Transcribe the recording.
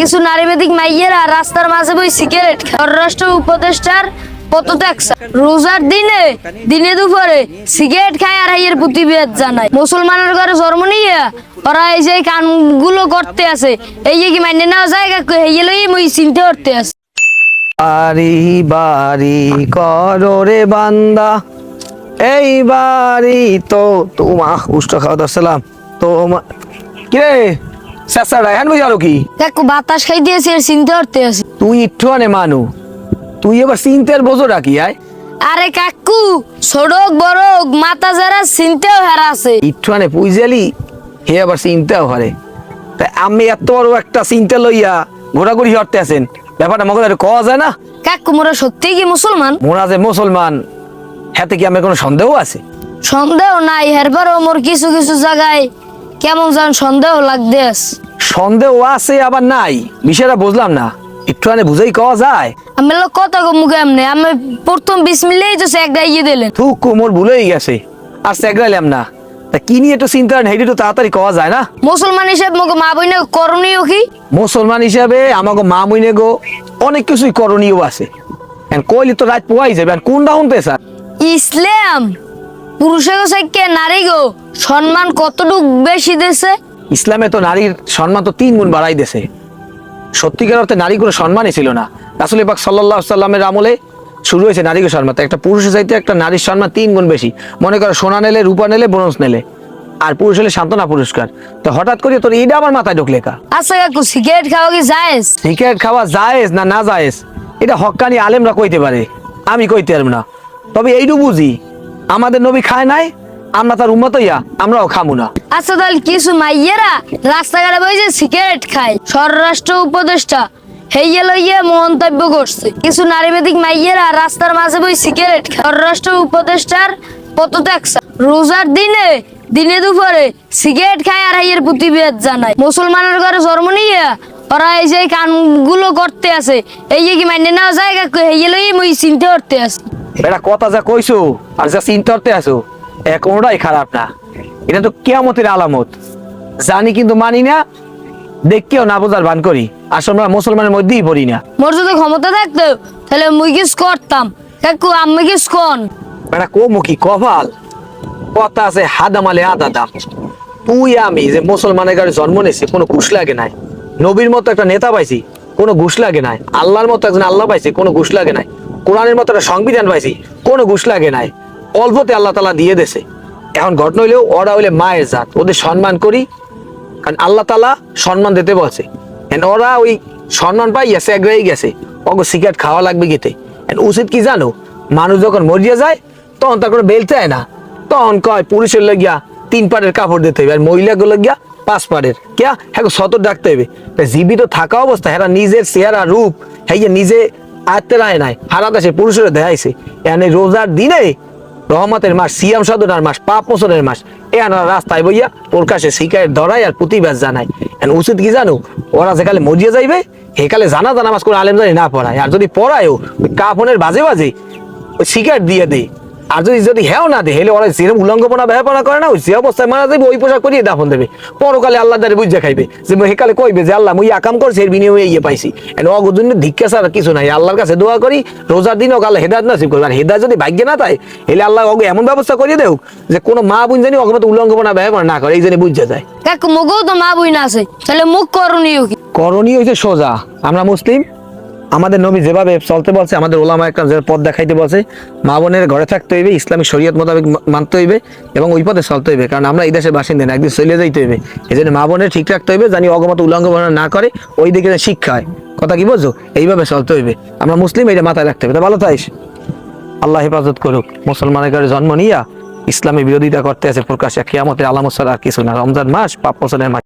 কিছু নারীবাদী মাইয়েরা রাস্তার মাঝে বই সিগারেট খায়। পররাষ্ট্র উপদেষ্টার পদত্যাগ। রোজার দিনে দিনে দুপুরে সিগারেট খায় আর এর প্রতিবাদ জানায়। মুসলমানের ঘরে জন্ম নিয়ে ওরা এই যে কানগুলো করতে আছে, এই কি মাইনে নেওয়া যায়? এই লই মই চিন্তা করতে আছে। বাড়ি বাড়ি করো রে বান্দা, এই বাড়ি তো তোমা উষ্ট খাওয়া দাসালাম তোমা কিরে সাসা রায়হান ভাই আরো কি কাকু বাতাস খাই দিয়েছে আর চিন্তা করতে আছে। তুই একটু আনে মানু, তুই এবার চিন্তার বোঝো রাখি আয়। আরে কাকু সড়ক বড় মাথা যারা চিন্তাও হারা আছে। একটু আনে পুইজালি হে আবার চিন্তাও হারে। তাই আমি এত বড় একটা চিন্তা লইয়া ঘোরাঘুরি হরতে আছেন, ব্যাপারটা মগজে কওয়া যায় না? কাকু মোরা সত্যি কি মুসলমান? মোরা যে মুসলমান হাতে কি আমার কোনো সন্দেহ আছে? সন্দেহ নাই, এরপরও মোর কিছু কিছু জায়গায় কেমন যেন সন্দেহ লাগতে আছে। সন্দেহ আছে আবার নাই, বিষয়টা বুঝলাম না, একটু আনে বুঝাই কওয়া যায়? আমি কথা মুখে এমনি আমি প্রথম বিসমিল্লাহ তো একটা ইয়ে দিলেন। থুক মোর ভুলেই গেছে, আর সেগরাইলাম না। তা কি নিয়ে একটু চিন্তা হেঁটে একটু তাড়াতাড়ি কওয়া যায় না? মুসলমান হিসেবে মুখে মা বইনে করণীয় কি? মুসলমান হিসাবে আমাকে মা মইনে গো অনেক কিছুই করণীয় আছে। কইলে তো রাত পোয়াই যাবে, আর কোনটা শুনতে স্যার? ইসলাম পুরুষের সাইকে নারী গো সম্মান কতটুক বেশি দেছে? ইসলামে তো নারীর সম্মান তো 3 গুণ বাড়াই দিয়েছে। সত্যিকার অর্থে নারী কোনো সম্মানই ছিল না। রাসূল পাক সাল্লাল্লাহু আলাইহি সাল্লামের আমলে শুরু হয়েছে নারীকে সম্মান। একটা পুরুষের চাইতে একটা নারীর সম্মান 3 গুণ বেশি। মনে করো সোনা নেলে, রূপা নেলে, ব্রোঞ্জ নেলে, আর পুরুষ হলে সান্ত্বনা পুরস্কার। তো হঠাৎ করে তোর এইটা আমার মাথায় ঢুকলে কা? আচ্ছা কাকু সিগারেট খাওয়া কি জায়েজ? সিগারেট খাওয়া জায়েজ না না জায়েজ এটা হক্কানি আলেমরা কইতে পারে, আমি কইতে পারব না। তবে এইটুকু বুঝি আমাদের নবী খায় নাই, আমরা তার উম্মত হইয়া আমরাও খামু না। আচ্ছা তাহলে কিছু মাইয়েরা রাস্তাঘাটে বসে সিগারেট খায়, স্বরাষ্ট্র উপদেষ্টা হেইয়ে লইয়ে মন্তব্য করছে। কিছু নারীবাদী মাইয়েরা রাস্তার মাঝে বই সিগারেট খায়। স্বরাষ্ট্র উপদেষ্টার পদত্যাগ। রোজার দিনে দিনে দুপুরে সিগারেট খায় আর এর প্রতিবাদ জানায়। মুসলমানের ঘরে জন্ম নিয়ে ওরা এই যে কানগুলো করতে আছে, এই কি মাইনে নেওয়া যায়? হেইয়ে লইয়ে মই চিন্তা করতে আছে। এটা কথা যা কইছো আর যা চিন্তা করতে আছো কোনোটাই খারাপ না। এটা তো কিয়ামতের আলামত। জানি কিন্তু মানি না, দেখকেও না বোঝার ভান করি। আসলে আমরা মুসলমানের মধ্যেই পড়ি না। মোর যদি ক্ষমতা থাকতো তাহলে মুই কিছু করতাম। কাকু আমি কিছু কন? এটা কমুখী কপাল। কথা আছে হাদামালে আদাদাম। তুই আমি যে মুসলমানের ঘরে জন্ম নিয়েছি কোনো ঘুষ লাগে নাই। নবীর মতো একটা নেতা পাইছি, কোনো ঘুষ লাগে নাই। আল্লাহর মতো একজন আল্লাহ পাইছি, কোনো ঘুষ লাগে নাই। কোরআনের মতো একটা সংবিধান পাইছি, কোনো ঘুষ লাগে নাই। অল্পতে আল্লাহ তাআলা দিয়ে দেছে। এখন ঘটনা হইলেও ওরা হইলে মায়ের জাত, ওদের সম্মান করি, কারণ আল্লাহ তাআলা সম্মান দিতে বলছে। ওরা ওই সম্মান পাইয়া সেগড়াই গেছে, ওকে সিগারেট খাওয়া লাগবে গেতে। উচিত কি জানো? মানুষ যখন মরিয়া যায় তখন তার কোনো বেলতে হয় না, তখন কয় পুরুষের লাগিয়া 3 পাড়ের কাপড় দিতে হবে, আর মহিলাগুলো লাগিয়া 5 পাড়ের। কেয়া হ্যাঁ সতর ডাকতে হবে। জীবিত থাকা অবস্থা হ্যাঁ নিজের চেহারা রূপ হ্যাঁ নিজে আয়ত্তে রায় নাই, হারা দেশে পুরুষেরা দেখাইছে। এখানে রোজার দিনে রহমতের মাস, সিয়াম সাধনার মাস, পাপ মোচনের মাস, এখানে রাস্তায় বইয়া ওর কাছে সিগারেট ধরায় আর প্রতিবাদ জানায়। উচিত কি জানো? ওরা যেকালে মরিয়া যাইবে সেকালে জানাজা নামাজ করে আলেম জানি না পড়ায়, আর যদি পড়ায়ও ওই কাফনের বাজে বাজে ওই সিগারেট দিয়ে দেয়। আর যদি হেও না দে হেলে ওরা যেরকম উলঙ্গপনা ব্যবহার করে না, ওই যে অবস্থায় মারা যাবে ওই পোশাক করিয়ে দাফন দেবে। পরকালে আল্লাহ দ্বারে বুঝে খাইবে যে হেকালে কইবে যে আল্লাহ মুই আকাম করছি এর বিনিময়ে ইয়ে পাইছি। অগজন্য ধিক্কা ছাড়া কিছু নাই। আল্লাহর কাছে দোয়া করি রোজার দিন আল্লাহ হেদায়েত নসিব করবে। আর হেদায়েত যদি ভাগ্যে না তাই হেলে আল্লাহ ওকে এমন ব্যবস্থা করিয়ে দেও যে কোনো মা বোন জানি ওকে মতো উলঙ্গপনা ব্যবহার না করে, এই জন্য বুঝে যায়। কাকু মুখও তো মা বই না আছে, তাহলে মুখ করণীয় কি? করণীয় হইছে সোজা। আমরা মুসলিম, আমাদের নবী যেভাবে চলতে বলছে, আমাদের ওলামা একরাম যে পথ দেখাইতে বলছে, মা বোনের ঘরে থাকতে হইবে, ইসলামিক শরীয়ত মোতাবেক মানতে হইবে এবং ওই পথে চলতে হইবে। কারণ আমরা এই দেশের বাসিন্দা না, একদিন চলে যাইতে হইবে। এই জন্য মা বোনের ঠিক রাখতে হইবে, জানি অগমত উল্লঙ্ঘন না করে, ওই দিকে শিক্ষা হয়। কথা কি বলছো? এইভাবে চলতে হইবে। আমরা মুসলিম, এইটা মাথায় রাখতে হবে। তা ভালো থাইস, আল্লাহ হেফাজত করুক। মুসলমানের ঘরে জন্ম নিয়া ইসলামের বিরোধিতা করতে আছে প্রকাশ্যে কিয়ামতের আলামত ছাড়া আর কিছু না। রমজান মাস পাপ মোচনের মাস।